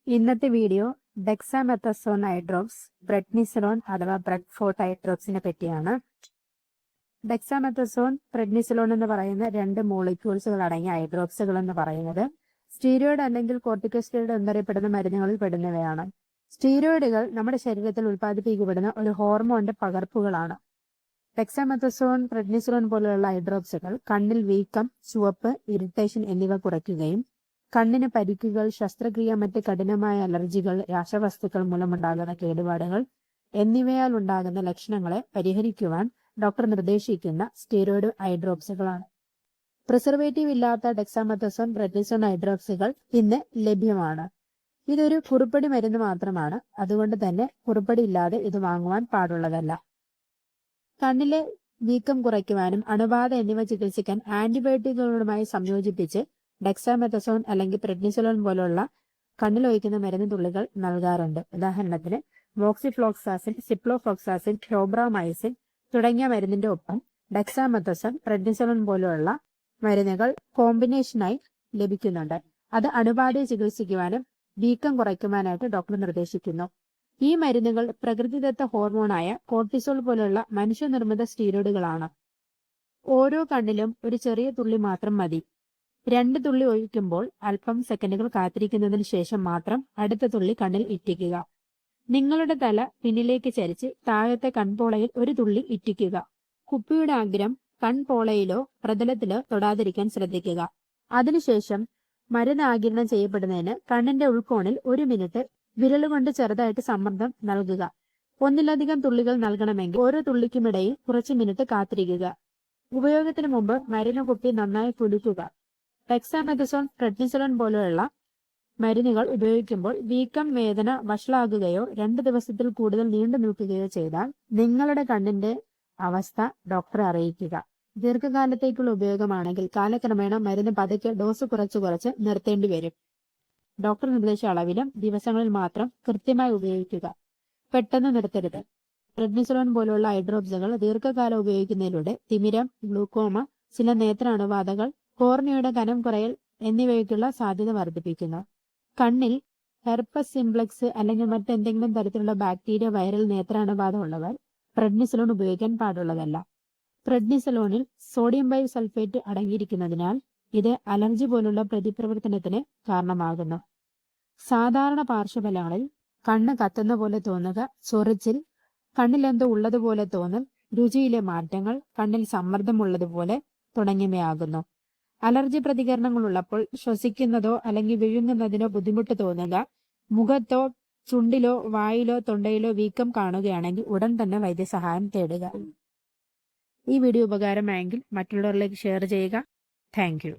ഇന്നത്തെ video dexamethasone eye drops, പ്രെഡ്നിസലോൺ അഥവാ ബ്രെഡ്ഫോർട്ട് I ഡ്രോപ്സിനെ പറ്റിയാണ്. ഡെക്സാമെത്തസോൺ, പ്രെഡ്നിസലോൺ എന്ന് പറയുന്ന രണ്ട് മോളിക്യൂൾസുകൾ അടങ്ങിയ ഐ ഡ്രോപ്സുകൾ എന്ന് പറയുന്നത് സ്റ്റീരോയിഡ് അല്ലെങ്കിൽ കോർട്ടിക്കോസ്റ്റീറോയിഡ് എന്നറിയപ്പെടുന്ന മരുന്നുകളിൽ പെടുന്നവയാണ്. സ്റ്റീരോയിഡുകൾ നമ്മുടെ ശരീരത്തിൽ ഉൽപ്പാദിപ്പിക്കപ്പെടുന്ന ഒരു ഹോർമോണിന്റെ പകർപ്പുകളാണ്. ഡെക്സാമെത്തസോൺ, പ്രെഡ്നിസലോൺ പോലെയുള്ള ഐ ഡ്രോപ്സുകൾ കണ്ണിൽ വീക്കം, ചുവപ്പ്, ഇറിറ്റേഷൻ എന്നിവ കുറയ്ക്കുകയും കണ്ണിന് പരിക്കുകൾ, ശസ്ത്രക്രിയ, മറ്റ് കഠിനമായ അലർജികൾ, രാസവസ്തുക്കൾ മൂലമുണ്ടാകുന്ന കേടുപാടുകൾ എന്നിവയാൽ ഉണ്ടാകുന്ന ലക്ഷണങ്ങളെ പരിഹരിക്കുവാൻ ഡോക്ടർ നിർദ്ദേശിക്കുന്ന സ്റ്റീറോയിഡ് ഐ ഡ്രോപ്സുകളാണ്. പ്രിസർവേറ്റീവ് ഇല്ലാത്ത ഡെക്സാമെത്തസോൺ, പ്രെഡ്നിസലോൺ ഐ ഡ്രോപ്സുകൾ ഇന്ന് ലഭ്യമാണ്. ഇതൊരു കുറിപ്പടി മരുന്ന് മാത്രമാണ്. അതുകൊണ്ട് തന്നെ കുറിപ്പടി ഇല്ലാതെ ഇത് വാങ്ങുവാൻ പാടുള്ളതല്ല. കണ്ണിലെ വീക്കം കുറയ്ക്കുവാനും അണുബാധ എന്നിവ ചികിത്സിക്കാൻ ആന്റിബയോട്ടിക്കുകളുമായി സംയോജിപ്പിച്ച് ഡെക്സാമെത്തസോൺ അല്ലെങ്കിൽ പ്രെഡ്നിസലോൺ പോലുള്ള കണ്ണിലൊഴിക്കുന്ന മരുന്ന് തുള്ളികൾ നൽകാറുണ്ട്. ഉദാഹരണത്തിന് മോക്സിഫ്ലോക്സാസിൻ, സിപ്ലോഫ്ലോക്സാസിൻ, ടോബ്രാമൈസിൻ തുടങ്ങിയ മരുന്നിന്റെ ഒപ്പം ഡെക്സാമെത്തസോൺ, പ്രെഡ്നിസലോൺ പോലുള്ള മരുന്നുകൾ കോമ്പിനേഷനായി ലഭിക്കുന്നുണ്ട്. അത് അണുബാധയെ ചികിത്സിക്കുവാനും വീക്കം കുറയ്ക്കുവാനായിട്ട് ഡോക്ടർ നിർദ്ദേശിക്കുന്നു. ഈ മരുന്നുകൾ പ്രകൃതിദത്ത ഹോർമോണായ കോർട്ടിസോൾ പോലുള്ള മനുഷ്യനിർമ്മിത സ്റ്റീറോയിഡുകളാണ്. ഓരോ കണ്ണിലും ഒരു ചെറിയ തുള്ളി മാത്രം മതി. 2 തുള്ളി ഒഴിക്കുമ്പോൾ അല്പം സെക്കൻഡുകൾ കാത്തിരിക്കുന്നതിന് ശേഷം മാത്രം അടുത്ത തുള്ളി കണ്ണിൽ ഇറ്റിക്കുക. നിങ്ങളുടെ തല പിന്നിലേക്ക് ചരിച്ച് താഴത്തെ കൺപോളയിൽ ഒരു തുള്ളി ഇറ്റിക്കുക. കുപ്പിയുടെ അഗ്രം കൺപോളയിലോ പ്രതലത്തിലോ തൊടാതിരിക്കാൻ ശ്രദ്ധിക്കുക. അതിനുശേഷം മരുന്ന് ആഗിരണം ചെയ്യപ്പെടുന്നതിന് കണ്ണിന്റെ ഉൾക്കോണിൽ 1 മിനിറ്റ് വിരലുകൊണ്ട് ചെറുതായിട്ട് സമ്മർദ്ദം നൽകുക. ഒന്നിലധികം തുള്ളികൾ നൽകണമെങ്കിൽ ഓരോ തുള്ളിക്കുമിടയിൽ കുറച്ച് മിനിറ്റ് കാത്തിരിക്കുക. ഉപയോഗത്തിന് മുമ്പ് മരുന്ന് കുപ്പി നന്നായി കുലുക്കുക. ഡെക്സാമെത്തസോൺ, പ്രെഡ്നിസലോൺ പോലെയുള്ള മരുന്നുകൾ ഉപയോഗിക്കുമ്പോൾ വീക്കം, വേദന വഷളാകുകയോ 2 ദിവസത്തിൽ കൂടുതൽ നീണ്ടു നിൽക്കുകയോ ചെയ്താൽ നിങ്ങളുടെ കണ്ണിന്റെ അവസ്ഥ ഡോക്ടറെ അറിയിക്കുക. ദീർഘകാലത്തേക്കുള്ള ഉപയോഗമാണെങ്കിൽ കാലക്രമേണ മരുന്ന് പതുക്കെ ഡോസ് കുറച്ച് നിർത്തേണ്ടി വരും. ഡോക്ടർ നിർദ്ദേശിച്ച അളവിലും ദിവസങ്ങളിൽ മാത്രം കൃത്യമായി ഉപയോഗിക്കുക. പെട്ടെന്ന് നിർത്തരുത്. പ്രെഡ്നിസലോൺ പോലുള്ള ഐ ഡ്രോപ്സുകൾ ദീർഘകാലം ഉപയോഗിക്കുന്നതിലൂടെ തിമിരം, ഗ്ലൂക്കോമ, ചില നേത്ര അണുബാധകൾ, കോർണിയയുടെ കനം കുറയൽ എന്നിവയ്ക്കുള്ള സാധ്യത വർദ്ധിപ്പിക്കുന്നു. കണ്ണിൽ ഹെർപ്പസ് സിംപ്ലെക്സ് അല്ലെങ്കിൽ മറ്റെന്തെങ്കിലും തരത്തിലുള്ള ബാക്ടീരിയ, വൈറൽ നേത്രാണുബാധ ഉള്ളവർ പ്രെഡ്നിസലോൺ ഉപയോഗിക്കാൻ പാടുള്ളതല്ല. പ്രെഡ്നിസലോണിൽ സോഡിയം ബൈസൾഫേറ്റ് അടങ്ങിയിരിക്കുന്നതിനാൽ ഇത് അലർജി പോലുള്ള പ്രതിപ്രവർത്തനത്തിന് കാരണമാകുന്നു. സാധാരണ പാർശ്വഫലങ്ങളിൽ കണ്ണ് കത്തുന്ന പോലെ തോന്നുക, ചൊറിച്ചിൽ, കണ്ണിലെന്തോ ഉള്ളതുപോലെ തോന്നൽ, രുചിയിലെ മാറ്റങ്ങൾ, കണ്ണിൽ സമ്മർദ്ദമുള്ളതുപോലെ തുടങ്ങിയവയാകുന്നു. അലർജി പ്രതികരണങ്ങൾ ഉള്ളപ്പോൾ ശ്വസിക്കുന്നതോ അല്ലെങ്കിൽ വിഴുങ്ങുന്നതിനോ ബുദ്ധിമുട്ട് തോന്നുക, മുഖത്തോ ചുണ്ടിലോ വായിലോ തൊണ്ടയിലോ വീക്കം കാണുകയാണെങ്കിൽ ഉടൻ തന്നെ വൈദ്യസഹായം തേടുക. ഈ വീഡിയോ ഉപകാരമായെങ്കിൽ മറ്റുള്ളവരിലേക്ക് ഷെയർ ചെയ്യുക. Thank you.